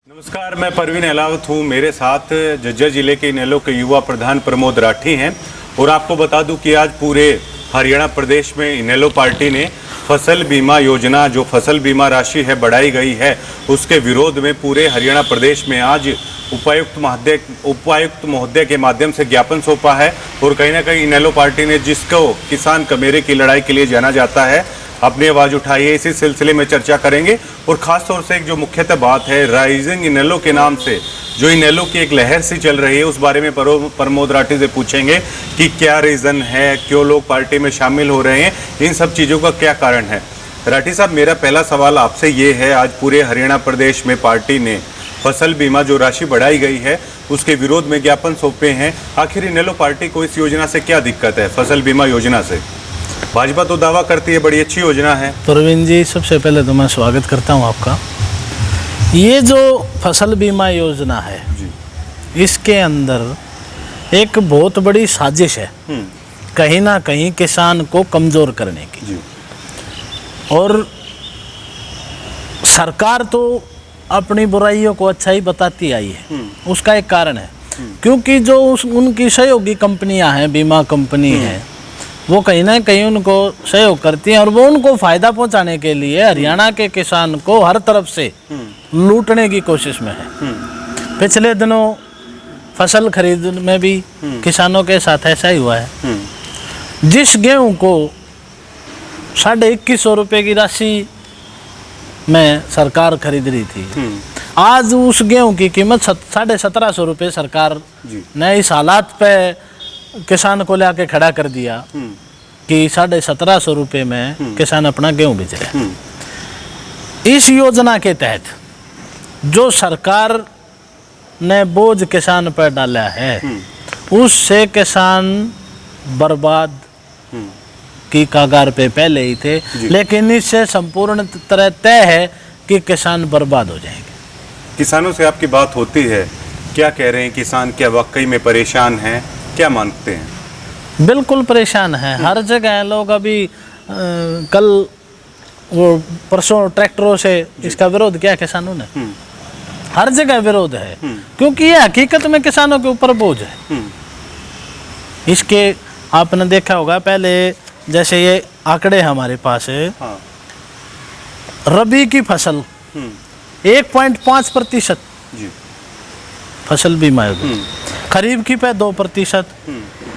नमस्कार, मैं परवीन अहलावत हूँ। मेरे साथ झज्जर जिले के इनेलो के युवा प्रधान प्रमोद राठी हैं और आपको बता दूं कि आज पूरे हरियाणा प्रदेश में इनेलो पार्टी ने फसल बीमा योजना, जो फसल बीमा राशि है बढ़ाई गई है, उसके विरोध में पूरे हरियाणा प्रदेश में आज उपायुक्त महोदय के माध्यम से ज्ञापन सौंपा है। और कहीं ना कहीं इनेलो पार्टी ने, जिसको किसान कमेरे की लड़ाई के लिए जाना जाता है, अपनी आवाज़ उठाई है। इसी सिलसिले में चर्चा करेंगे और ख़ास तौर से एक जो मुख्यतः बात है, राइजिंग इनेलो के नाम से जो इनेलो की एक लहर सी चल रही है, उस बारे में प्रमोद राठी से पूछेंगे कि क्या रीज़न है, क्यों लोग पार्टी में शामिल हो रहे हैं, इन सब चीज़ों का क्या कारण है। राठी साहब, मेरा पहला सवाल आपसे ये है, आज पूरे हरियाणा प्रदेश में पार्टी ने फसल बीमा जो राशि बढ़ाई गई है उसके विरोध में ज्ञापन सौंपे हैं। आखिर इनेलो पार्टी को इस योजना से क्या दिक्कत है, फसल बीमा योजना से? भाजपा तो दावा करती है बड़ी अच्छी योजना है। प्रवीण जी, सबसे पहले तो मैं स्वागत करता हूं आपका। ये जो फसल बीमा योजना है जी, इसके अंदर एक बहुत बड़ी साजिश है कहीं ना कहीं किसान को कमज़ोर करने की जी। और सरकार तो अपनी बुराइयों को अच्छा ही बताती आई है। उसका एक कारण है, क्योंकि जो उनकी सहयोगी कंपनियां हैं, बीमा कंपनी है, वो कहीं ना कहीं उनको सहयोग करती हैं और वो उनको फ़ायदा पहुंचाने के लिए हरियाणा के किसान को हर तरफ से लूटने की कोशिश में है। पिछले दिनों फसल खरीद में भी किसानों के साथ ऐसा ही हुआ है। जिस गेहूं को 2150 रुपये की राशि में सरकार खरीद रही थी, आज उस गेहूं की कीमत 1750 रुपये सरकार ने इस हालात पे किसान को लाके खड़ा कर दिया कि 1750 रुपये में किसान अपना गेहूं बेच रहे हैं। इस योजना के तहत जो सरकार ने बोझ किसान पर डाला है, उससे किसान बर्बाद की कागार पे पहले ही थे, लेकिन इससे संपूर्ण तरह तय है कि किसान बर्बाद हो जाएंगे। किसानों से आपकी बात होती है, क्या कह रहे हैं किसान? क्या वाकई में परेशान हैं? क्या मानते हैं? बिल्कुल परेशान है। हर जगह लोग अभी कल वो परसों ट्रैक्टरों से इसका विरोध किया किसानों ने। हर जगह विरोध है, क्योंकि ये हकीकत में किसानों के ऊपर बोझ है। इसके आपने देखा होगा, पहले जैसे ये आंकड़े हमारे पास है, हाँ। रबी की फसल 1.5% फसल बीमा है, खरीफ की पे 2%,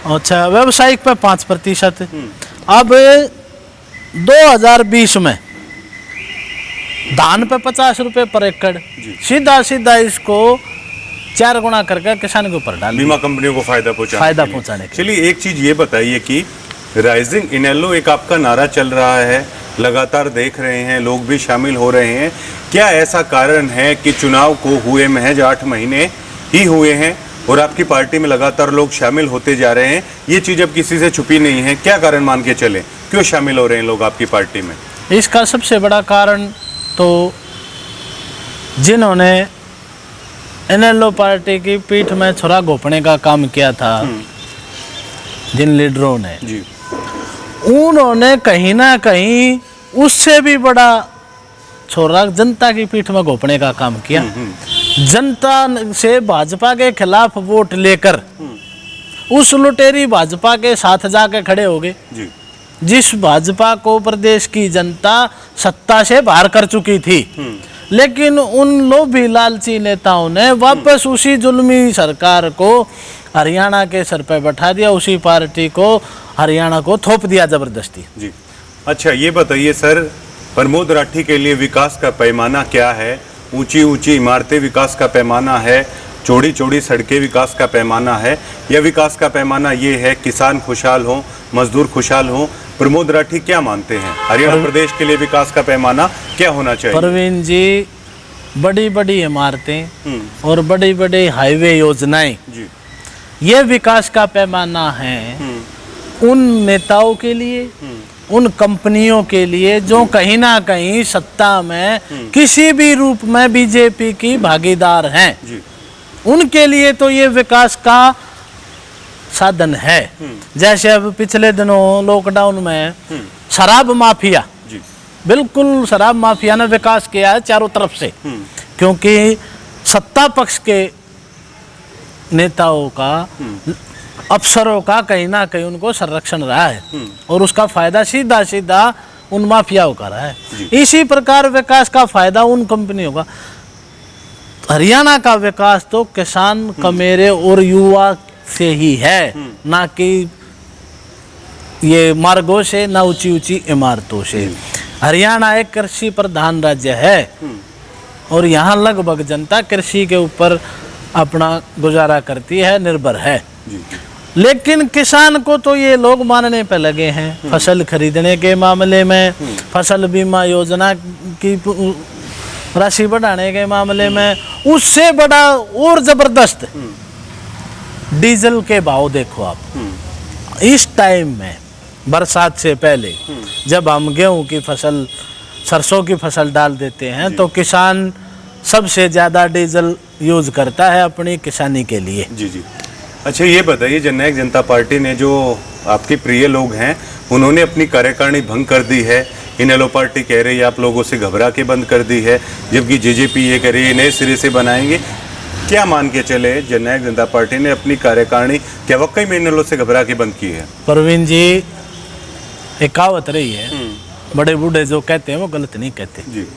अच्छा व्यावसायिक पे 5%। अब 2020 में धान पे 50 रुपये पर एकड़, सीधा सीधा इसको 4 गुना करके किसान के ऊपर डाल, बीमा कंपनियों को फायदा पहुंचाने के। चलिए, एक चीज ये बताइए कि राइजिंग इनेलो एक आपका नारा चल रहा है, लगातार देख रहे हैं, लोग भी शामिल हो रहे हैं। क्या ऐसा कारण है कि चुनाव को हुए महज 8 महीने ही हुए हैं और आपकी पार्टी में लगातार लोग शामिल होते जा रहे हैं? ये चीज़ अब किसी से छुपी नहीं है। क्या कारण मान के चले, क्यों शामिल हो रहे हैं लोग आपकी पार्टी में? इसका सबसे बड़ा कारण तो जिन्होंने इनेलो पार्टी की पीठ में छुरा घोंपने का काम किया था, जिन लीडरों ने जी, उन्होंने कहीं ना कहीं उससे भी बड़ा छोरा जनता की पीठ में घोंपने का काम किया। जनता से भाजपा के खिलाफ वोट लेकर उस लुटेरी भाजपा के साथ जाके खड़े हो गए, जिस भाजपा को प्रदेश की जनता सत्ता से बाहर कर चुकी थी। लेकिन उन लोभी लालची नेताओं ने वापस उसी जुल्मी सरकार को हरियाणा के सर पर बैठा दिया, उसी पार्टी को हरियाणा को थोप दिया जबरदस्ती जी। अच्छा, ये बताइए सर, प्रमोद राठी के लिए विकास का पैमाना क्या है? ऊंची ऊंची इमारतें विकास का पैमाना है, चौड़ी चौड़ी सड़कें विकास का पैमाना है, या विकास का पैमाना ये है किसान खुशहाल हों, मजदूर खुशहाल हों? प्रमोद राठी क्या मानते हैं, हरियाणा प्रदेश के लिए विकास का पैमाना क्या होना चाहिए? प्रवीण जी, बड़ी बड़ी इमारतें और बड़ी बड़ी हाईवे योजनाएं, ये विकास का पैमाना है उन नेताओं के लिए, उन कंपनियों के लिए जो कहीं ना कहीं सत्ता में किसी भी रूप में बीजेपी की भागीदार हैं। उनके लिए तो ये विकास का साधन है। जैसे अब पिछले दिनों लॉकडाउन में शराब माफिया, बिल्कुल शराब माफिया ने विकास किया है चारों तरफ से, क्योंकि सत्ता पक्ष के नेताओं का, अफसरों का कहीं ना कहीं उनको संरक्षण रहा है और उसका फायदा सीधा सीधा उन माफियाओं का रहा है। इसी प्रकार विकास का फायदा उन कंपनियों का। हरियाणा का विकास तो किसान, कमेरे और युवा से ही है, ना कि ये मार्गों से, ना ऊंची ऊंची इमारतों से। हरियाणा एक कृषि प्रधान राज्य है और यहाँ लगभग जनता कृषि के ऊपर अपना गुजारा करती है, निर्भर है। लेकिन किसान को तो ये लोग मानने पे लगे हैं। फसल खरीदने के मामले में, फसल बीमा योजना की राशि बढ़ाने के मामले में, उससे बड़ा और जबरदस्त डीजल के भाव देखो आप। इस टाइम में बरसात से पहले जब हम गेहूं की फसल, सरसों की फसल डाल देते हैं तो किसान सबसे ज़्यादा डीजल यूज करता है अपनी किसानी के लिए। जी जी। अच्छा ये बताइए, जननायक जनता पार्टी ने, जो आपके प्रिय लोग हैं, उन्होंने अपनी कार्यकारिणी भंग कर दी है। इनेलो पार्टी कह रही है आप लोगों से घबरा के बंद कर दी है, जबकि जेजेपी ये कह रही है नए सिरे से बनाएंगे। क्या मान के चले, जननायक जनता पार्टी ने अपनी कार्यकारिणी क्या वाकई में इनेलो से घबरा के बंद की है? परवीन जी, एक कहावत रही है, बड़े बूढ़े जो कहते हैं वो गलत नहीं कहते जी।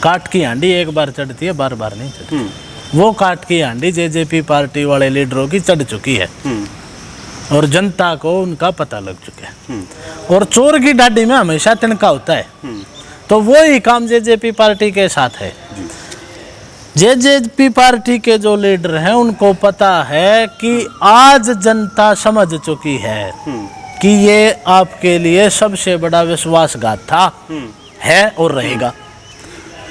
काट की हांडी एक बार चढ़ती है, बार बार नहीं चढ़ती। वो काट की हांडी जेजेपी पार्टी वाले लीडरों की चढ़ चुकी है और जनता को उनका पता लग चुका है। और चोर की डाडी में हमेशा तिनका होता है, तो वो ही काम जेजेपी पार्टी के साथ है। जेजेपी पार्टी के जो लीडर हैं उनको पता है कि आज जनता समझ चुकी है कि ये आपके लिए सबसे बड़ा विश्वासघात था, है और रहेगा।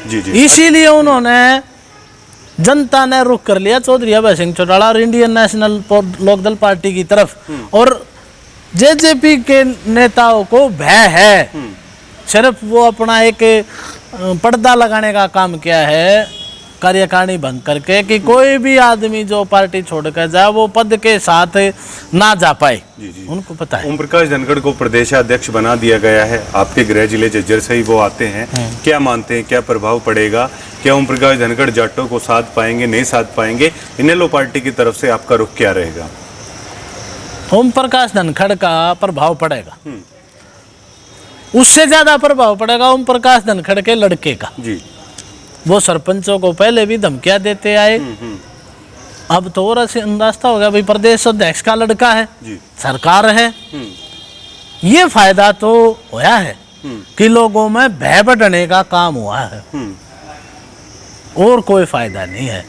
जी जी। इसीलिए उन्होंने, जनता ने रुख कर लिया चौधरी अभय सिंह चौटाला और इंडियन नेशनल लोकदल पार्टी की तरफ। और जेजेपी के नेताओं को भय है, सिर्फ वो अपना एक पर्दा लगाने का काम किया है कार्यकारिणी भंग करके, कि कोई भी आदमी जो पार्टी छोड़कर जाए वो पद के साथ ना जा पाए। जी जी। उनको पता है। ओम प्रकाश धनखड़ को प्रदेशाध्यक्ष बना दिया गया है, आपके गृह जिले झज्जर से ही वो आते हैं। क्या मानते हैं, क्या प्रभाव पड़ेगा? क्या ओम प्रकाश धनखड़ जाटों को साथ पाएंगे, नहीं साथ पाएंगे? इनेलो पार्टी की तरफ से आपका रुख क्या रहेगा? ओम प्रकाश धनखड़ का प्रभाव पड़ेगा, उससे ज्यादा प्रभाव पड़ेगा ओम प्रकाश धनखड़ के लड़के का। जी। वो सरपंचों को पहले भी धमकियां देते आए, अब तो और अंदाजा हो गया भाई प्रदेश अध्यक्ष का लड़का है, सरकार है। ये फायदा तो होया है कि लोगों में भय बढ़ने का काम हुआ है, और कोई फायदा नहीं है।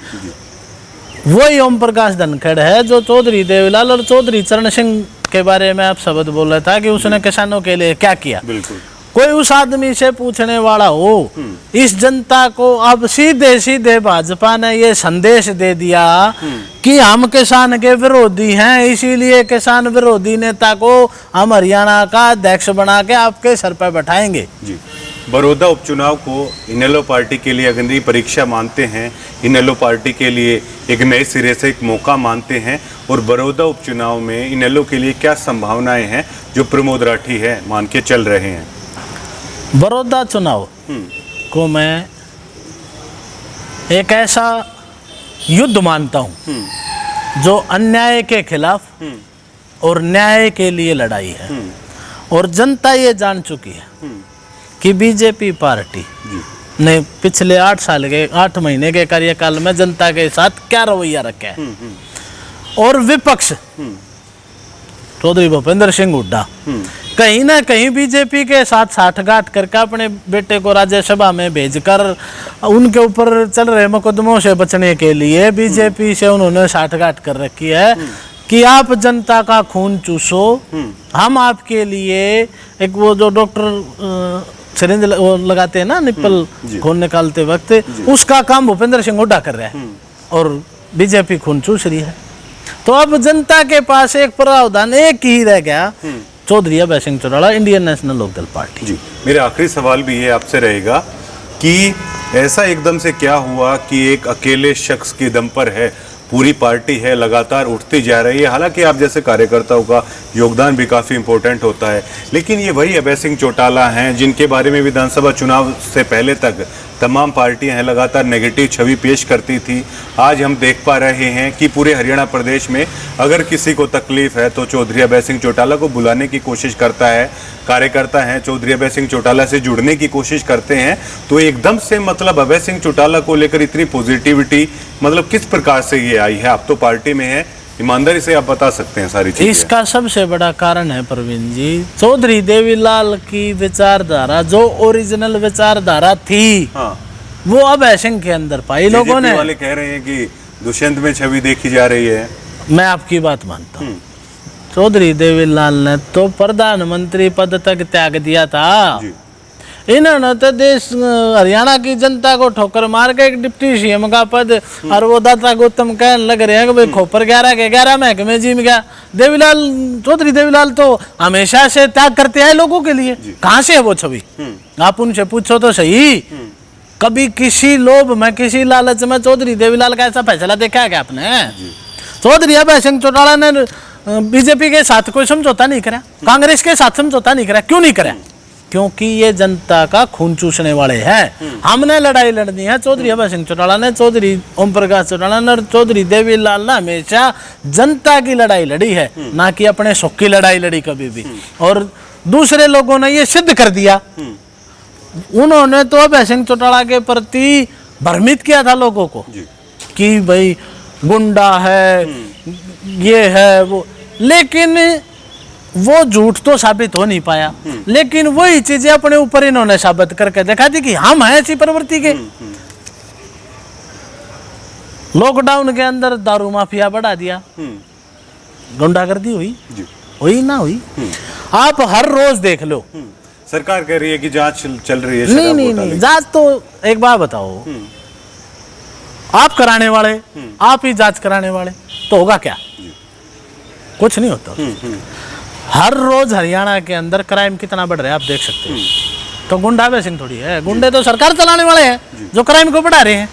वही ओम प्रकाश धनखड़ है जो चौधरी देवीलाल और चौधरी चरण सिंह के बारे में आप शब्द बोल रहा था कि उसने किसानों के लिए क्या किया। बिल्कुल। कोई उस आदमी से पूछने वाला हो, इस जनता को अब सीधे सीधे भाजपा ने ये संदेश दे दिया कि हम किसान के विरोधी हैं, इसीलिए किसान विरोधी नेता को हम हरियाणा का अध्यक्ष बना के आपके सर पर बैठाएंगे। जी। बड़ौदा उपचुनाव को इनेलो पार्टी के लिए अग्नि परीक्षा मानते हैं, इनेलो पार्टी के लिए एक नए सिरे से एक मौका मानते हैं, और बड़ौदा उपचुनाव में इनेलो के लिए क्या संभावनाएं हैं जो प्रमोद राठी है मान के चल रहे हैं? बड़ौदा चुनाव को मैं एक ऐसा युद्ध मानता हूँ जो अन्याय के खिलाफ और न्याय के लिए लड़ाई है। और जनता ये जान चुकी है कि बीजेपी पार्टी ने पिछले 8 महीने के कार्यकाल में जनता के साथ क्या रवैया रखा है। और विपक्ष चौधरी भूपेंद्र सिंह हुड्डा कहीं ना कहीं बीजेपी के साथ साठगांठ करके अपने बेटे को राज्यसभा में भेजकर उनके ऊपर चल रहे मुकदमों से बचने के लिए बीजेपी से उन्होंने साठगांठ कर रखी है कि आप जनता का खून चूसो, हम आपके लिए एक वो जो डॉक्टर सिरिंज लगाते हैं ना निप्पल खून निकालते वक्त, उसका काम भूपेंद्र सिंह हुड्डा कर रहा है और बीजेपी खून चूस रही है। तो अब जनता के पास एक प्रावधान एक ही रह गया, Chaudhary Abhay Singh Chautala, Indian National Lokdal party. जी। मेरा आखिरी सवाल भी ये आपसे रहेगा कि ऐसा एकदम से क्या हुआ कि एक अकेले शख्स के दम पर है, पूरी पार्टी है लगातार उठती जा रही है। हालांकि आप जैसे कार्यकर्ताओं का योगदान भी काफ़ी इंपॉर्टेंट होता है, लेकिन ये वही अभय सिंह चौटाला हैं जिनके बारे में विधानसभा चुनाव से पहले तक तमाम पार्टियां हैं लगातार नेगेटिव छवि पेश करती थी। आज हम देख पा रहे हैं कि पूरे हरियाणा प्रदेश में अगर किसी को तकलीफ है तो चौधरी अभय सिंह चौटाला को बुलाने की कोशिश करता है, कार्यकर्ता हैं चौधरी अभय सिंह चौटाला से जुड़ने की कोशिश करते हैं। तो एकदम से मतलब अभय सिंह चौटाला को लेकर इतनी पॉजिटिविटी मतलब किस प्रकार से ये आई है? आप तो पार्टी में हैं, ईमानदारी से आप बता सकते हैं सारी चीजें। इसका सबसे बड़ा कारण है प्रवीण जी, चौधरी देवीलाल की विचारधारा जो ओरिजिनल विचारधारा थी, हाँ, वो अभय सिंह के अंदर पाई लोगों ने। वाले कह रहे हैं कि दुष्यंत में छवि देखी जा रही है। मैं आपकी बात मानता हूँ, चौधरी देवीलाल ने तो प्रधानमंत्री पद तक त्याग दिया था। जी। इन्होंने तो देश हरियाणा की जनता को ठोकर मार के एक डिप्टी सीएम का पद और वो दाता गौतम कहने लग रहे हैं कि भाई खोपर 11 के 11 महकमे जिम गया। देवीलाल, चौधरी देवीलाल तो हमेशा से त्याग करते आए लोगों के लिए। कहाँ से है वो छवि? आप उनसे पूछो तो सही। कभी किसी लोभ में, किसी लालच में चौधरी देवीलाल का ऐसा फैसला देखा है क्या आपने? चौधरी अभय सिंह चौटाला ने बीजेपी के साथ कोई समझौता नहीं करा, कांग्रेस के साथ समझौता नहीं करा। क्यों नहीं करा? क्योंकि ये जनता का खून चूसने वाले हैं। हमने लड़ाई लड़नी है। चौधरी अभय सिंह चौटाला ने, चौधरी ओम प्रकाश चौटाला ने और चौधरी देवीलाल ने हमेशा जनता की लड़ाई लड़ी है, ना कि अपने सुख की लड़ाई लड़ी कभी भी। और दूसरे लोगों ने ये सिद्ध कर दिया। उन्होंने तो अभय सिंह चौटाला के प्रति भ्रमित किया था लोगों को कि भाई गुंडा है, ये है वो, लेकिन वो झूठ तो साबित हो नहीं पाया। लेकिन वही चीजें अपने ऊपर इन्होंने साबित करके दिखा दी कि हम हैं ऐसी प्रवृत्ति के। लॉकडाउन के अंदर दारू माफिया बढ़ा दिया, गुंडागर्दी हुई ना हुई? आप हर रोज देख लो, सरकार कह रही है कि जांच चल रही है। नहीं, जांच तो एक बात बताओ, आप कराने वाले, आप ही जांच कराने वाले, तो होगा क्या? कुछ नहीं होता। हर रोज हरियाणा के अंदर क्राइम कितना बढ़ रहा है आप देख सकते हैं। तो गुंडा अभय सिंह थोड़ी है, गुंडे तो सरकार चलाने वाले हैं जो क्राइम को बढ़ा रहे हैं।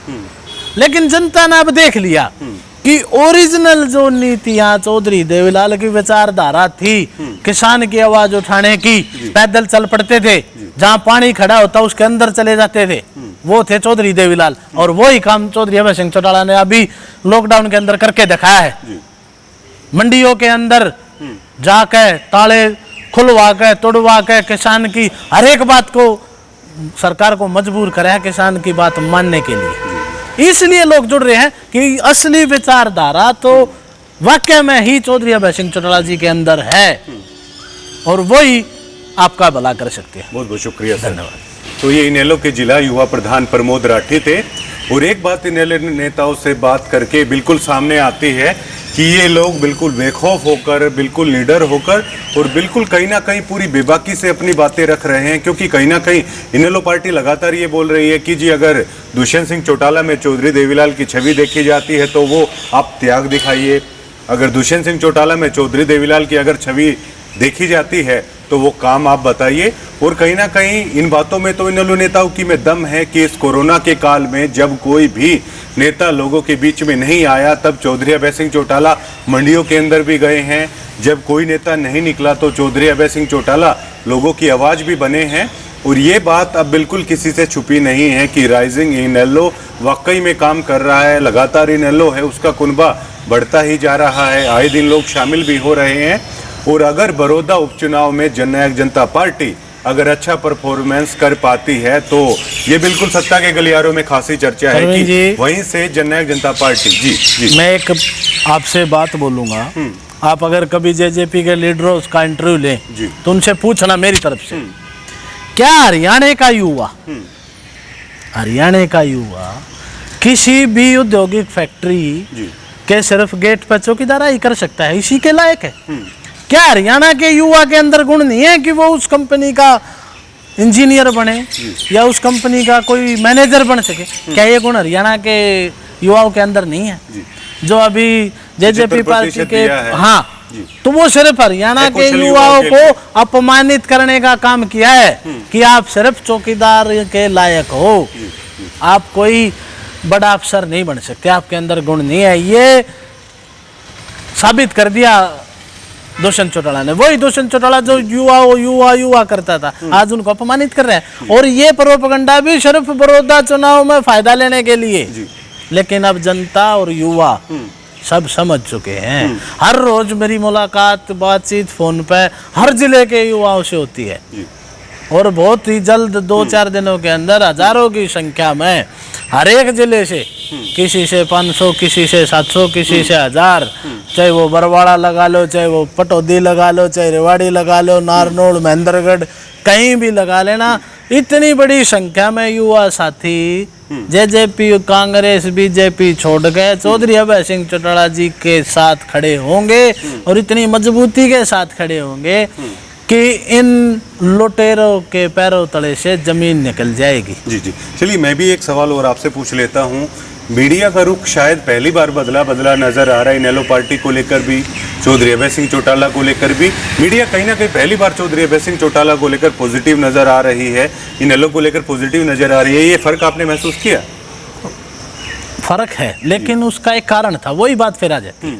लेकिन जनता ने अब देख लिया कि ओरिजिनल जो नीतियां चौधरी देवीलाल की विचारधारा थी, किसान की आवाज उठाने की, पैदल चल पड़ते थे, जहां पानी खड़ा होता उसके अंदर चले जाते थे, वो थे चौधरी देवीलाल। और वही काम चौधरी अभय सिंह चौटाला ने अभी लॉकडाउन के अंदर करके दिखाया है। मंडियों के अंदर जाके ताले खुलवा के, तोड़वा के किसान की हर एक बात को सरकार को मजबूर करे है किसान की बात मानने के लिए। इसलिए लोग जुड़ रहे हैं कि असली विचारधारा तो वाकई में ही चौधरी अभय सिंह चौटाला जी के अंदर है और वही आपका भला कर सकते हैं। बहुत बहुत शुक्रिया, धन्यवाद। तो ये इनेलो के जिला युवा प्रधान प्रमोद राठी थे। और एक बात इनेलो नेताओं से बात करके बिल्कुल सामने आती है कि ये लोग बिल्कुल बेखौफ होकर, बिल्कुल निडर होकर और बिल्कुल कहीं ना कहीं पूरी बेबाकी से अपनी बातें रख रहे हैं। क्योंकि कहीं ना कहीं इनेलो पार्टी लगातार ये बोल रही है कि जी अगर दुष्यंत सिंह चौटाला में चौधरी देवीलाल की छवि देखी जाती है तो वो आप त्याग दिखाइए, अगर दुष्यंत सिंह चौटाला में चौधरी देवीलाल की अगर छवि देखी जाती है तो वो काम आप बताइए। और कहीं ना कहीं इन बातों में तो इनेलो नेताओं की में दम है कि इस कोरोना के काल में जब कोई भी नेता लोगों के बीच में नहीं आया तब चौधरी अभय सिंह चौटाला मंडियों के अंदर भी गए हैं। जब कोई नेता नहीं निकला तो चौधरी अभय सिंह चौटाला लोगों की आवाज़ भी बने हैं। और ये बात अब बिल्कुल किसी से छुपी नहीं है कि राइजिंग इनेलो वाकई में काम कर रहा है। लगातार इनेलो है उसका कुनबा बढ़ता ही जा रहा है, आए दिन लोग शामिल भी हो रहे हैं। और अगर बड़ौदा उपचुनाव में जननायक जनता पार्टी अगर अच्छा परफॉर्मेंस कर पाती है तो ये बिल्कुल सत्ता के गलियारों में खासी चर्चा है कि वहीं से जननायक जनता पार्टी। जी मैं एक आपसे बात बोलूंगा, आप अगर कभी जेजेपी के लीडरों का इंटरव्यू लें तो उनसे पूछना मेरी तरफ से, क्या हरियाणा का युवा किसी भी औद्योगिक फैक्ट्री के सिर्फ गेट पर चौकीदारा ही कर सकता है, इसी के लायक है? क्या हरियाणा के युवा के अंदर गुण नहीं है कि वो उस कंपनी का इंजीनियर बने या उस कंपनी का कोई मैनेजर बन सके? क्या ये गुण हरियाणा के युवाओं के अंदर नहीं है? जो अभी जेजेपी पार्टी के, हाँ, तो वो सिर्फ हरियाणा के युवाओं को अपमानित करने का काम किया है कि आप सिर्फ चौकीदार के लायक हो, आप कोई बड़ा अफसर नहीं बन सकते, आपके अंदर गुण नहीं है। ये साबित कर दिया दुष्यंत चौटाला ने, वही दुष्यंत चौटाला जो युवा करता था, आज उनको अपमानित कर रहे हैं। और ये प्रोपेगेंडा भी सिर्फ बड़ौदा चुनाव में फायदा लेने के लिए, लेकिन अब जनता और युवा सब समझ चुके हैं। हर रोज मेरी मुलाकात, बातचीत फोन पे हर जिले के युवाओं से होती है, और बहुत ही जल्द 2-4 दिनों के अंदर हजारों की संख्या में हर एक जिले से, किसी से 500, किसी से 700, किसी से 1000, चाहे वो बरवाड़ा लगा लो, चाहे वो पटौदी लगा लो, चाहे रेवाड़ी लगा लो, नारनौल, महेंद्रगढ़, कहीं भी लगा लेना, इतनी बड़ी संख्या में युवा साथी जेजेपी, कांग्रेस, बीजेपी छोड़ गए चौधरी अभय सिंह चौटाला जी के साथ खड़े होंगे, और इतनी मजबूती के साथ खड़े होंगे कि इन लुटेरों के पैरों तले से जमीन निकल जाएगी। जी जी, चलिए मैं भी एक सवाल और आपसे पूछ लेता हूँ। मीडिया का रुख शायद पहली बार बदला नजर आ रहा है इनेलो पार्टी को लेकर भी, चौधरी अभय सिंह चौटाला को लेकर भी। मीडिया कहीं ना कहीं पहली बार चौधरी अभय सिंह चौटाला को लेकर पॉजिटिव नजर आ रही है, इनेलो को लेकर पॉजिटिव नजर आ रही है। ये फर्क आपने महसूस किया? फर्क है, लेकिन उसका एक कारण था, वही बात फिर आ जाती है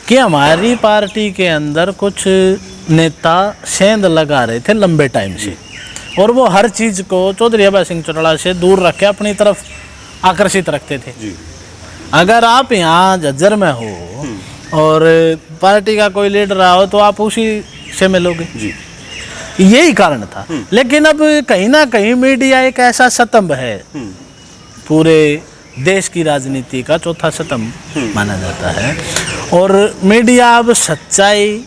कि हमारी पार्टी के अंदर कुछ नेता सेंध लगा रहे थे लंबे टाइम से, और वो हर चीज को चौधरी अभय सिंह चौटाला से दूर रख के अपनी तरफ आकर्षित रखते थे। जी। अगर आप यहाँ झज्जर में हो और पार्टी का कोई लीडर रहा हो तो आप उसी से मिलोगे। जी। यही कारण था। लेकिन अब कहीं ना कहीं मीडिया एक ऐसा स्तंभ है, पूरे देश की राजनीति का चौथा स्तंभ माना जाता है, और मीडिया अब सच्चाई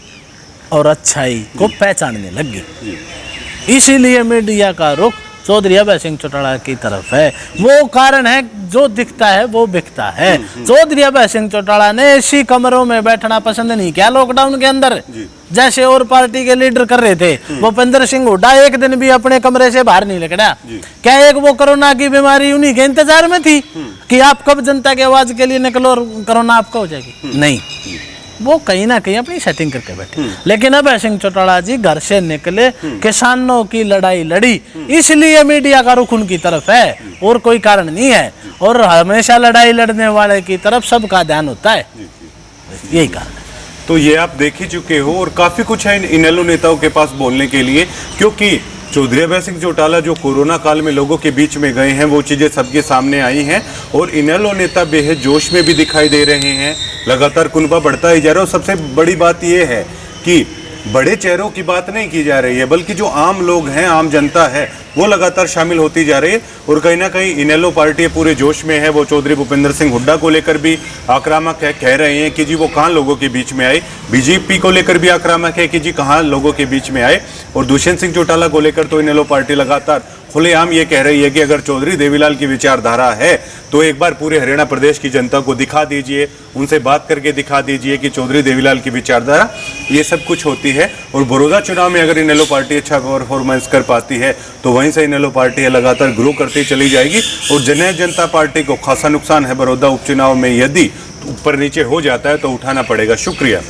और अच्छाई को पहचानने लग गई। इसीलिए मीडिया का रुख चौधरी अभय सिंह चौटाला की तरफ है। वो कारण है, जो दिखता है वो बिकता है। चौधरी अभय सिंह चौटाला ने ऐसी कमरों में बैठना पसंद नहीं किया लॉकडाउन के अंदर, जैसे और पार्टी के लीडर कर रहे थे। भूपेंद्र सिंह हुड्डा एक दिन भी अपने कमरे से बाहर नहीं निकला। क्या एक वो कोरोना की बीमारी उन्हीं के इंतजार में थी कि आप कब जनता की आवाज के लिए निकलो और कोरोना आपका हो जाएगी? नहीं, वो कहीं ना कहीं अपनी सेटिंग करके बैठे। लेकिन अभय सिंह चौटाला जी घर से निकले, किसानों की लड़ाई लड़ी, इसलिए मीडिया का रुख उनकी तरफ है, और कोई कारण नहीं है। और हमेशा लड़ाई लड़ने वाले की तरफ सबका ध्यान होता है, यही कारण है। तो ये आप देख ही चुके हो, और काफी कुछ है इनेलो नेताओं के पास बोलने के लिए, क्योंकि चौधरी अभय सिंह चौटाला जो कोरोना काल में लोगों के बीच में गए हैं, वो चीज़ें सबके सामने आई हैं, और इनेलो नेता बेहद जोश में भी दिखाई दे रहे हैं। लगातार कुनबा बढ़ता ही जा रहा है। और सबसे बड़ी बात ये है कि बड़े चेहरों की बात नहीं की जा रही है, बल्कि जो आम लोग हैं, आम जनता है, वो लगातार शामिल होती जा रही है। और कहीं ना कहीं इनेलो पार्टी पूरे जोश में है। वो चौधरी भूपेंद्र सिंह हुड्डा को लेकर भी आक्रामक है, कह रहे हैं कि जी वो कहाँ लोगों के बीच में आए। बीजेपी को लेकर भी आक्रामक है कि जी कहाँ लोगों के बीच में आए। और दुष्यंत सिंह चौटाला को लेकर तो इनेलो पार्टी लगातार खुलेआम ये कह रही है कि अगर चौधरी देवीलाल की विचारधारा है तो एक बार पूरे हरियाणा प्रदेश की जनता को दिखा दीजिए, उनसे बात करके दिखा दीजिए कि चौधरी देवीलाल की विचारधारा ये सब कुछ होती है। और बड़ौदा चुनाव में अगर इनेलो पार्टी अच्छा परफॉर्मेंस कर पाती है तो वहीं से इनेलो पार्टी लगातार ग्रो करती चली जाएगी। और जननायक जनता पार्टी को खासा नुकसान है बड़ौदा उपचुनाव में, यदि ऊपर नीचे हो जाता है तो उठाना पड़ेगा। शुक्रिया।